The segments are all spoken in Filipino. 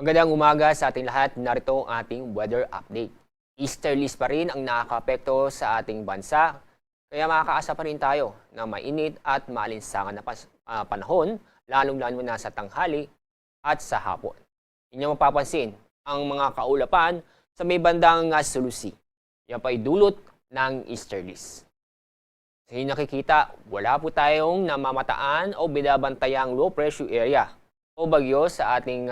Magandang umaga sa ating lahat. Narito ang ating weather update. Easterlies pa rin ang nakakaapekto sa ating bansa, kaya makakaasa pa rin tayo na mainit at maalinsangan na panahon, lalong-lalo na sa tanghali at sa hapon. Inyong mapapansin ang mga kaulapan sa may bandang Sulusi. Yan pa ay dulot ng easterlies. Sa inyong nakikita, wala po tayong namamataan o binabantayang low pressure area o bagyo sa ating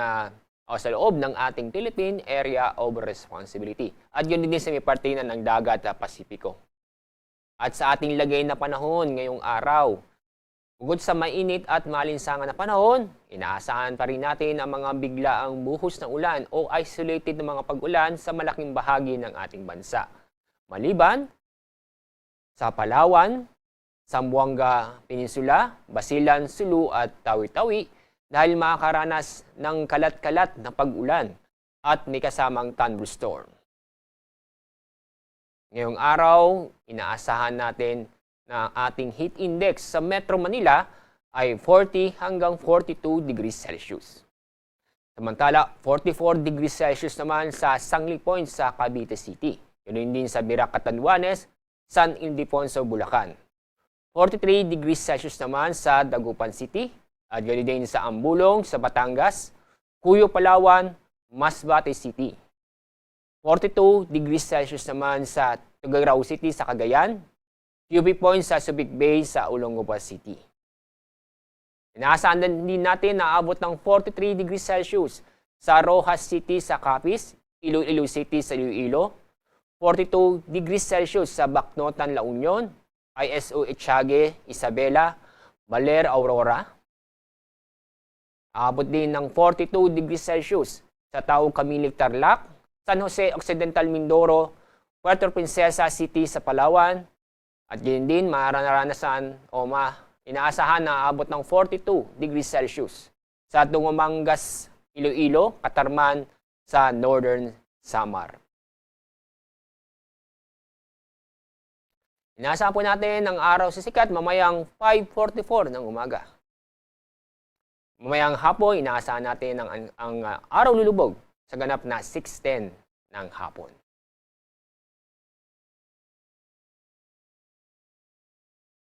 o sa loob ng ating Philippine Area of Responsibility. At yun din sa may parte na ng dagat Pasipiko. At sa ating lagay na panahon ngayong araw, bukod sa mainit at malinsangan na panahon, inaasahan pa rin natin ang mga biglaang buhos ng ulan o isolated na mga pag-ulan sa malaking bahagi ng ating bansa. Maliban sa Palawan, Zamboanga Peninsula, Basilan, Sulu at Tawi-Tawi, dahil makakaranas ng kalat-kalat na pag-ulan at may kasamang thunderstorm. Ngayong araw, inaasahan natin na ating heat index sa Metro Manila ay 40 hanggang 42 degrees Celsius. Samantala, 44 degrees Celsius naman sa Sangli Point sa Cavite City. Ganoon din sa Birac, Catanduanes, San Ildefonso, Bulacan. 43 degrees Celsius naman sa Dagupan City, at ganoon din sa Ambulong, sa Batangas, Cuyo, Palawan, Masbate City. 42 degrees Celsius naman sa Tuguegarao City sa Cagayan, UP Point sa Subic Bay sa Olongapo City. Inaasahan din natin na abot ng 43 degrees Celsius sa Rojas City sa Capiz, Iloilo City sa Iloilo, 42 degrees Celsius sa Bacnotan, La Union, ISO Etiague, Isabela, Baler, Aurora. Abot din ng 42 degrees Celsius sa Taog Camilig, Tarlac, San Jose Occidental, Mindoro, Puerto Princesa City sa Palawan, at yun din maranasan o inaasahan na abot ng 42 degrees Celsius sa Tungumangas, Iloilo, Catarman sa Northern Samar. Inaasahan po natin ang araw sa sikat mamayang 5:44 ng umaga. Mamayang hapon, inaasahan natin ang araw lulubog sa ganap na 6:10 ng hapon.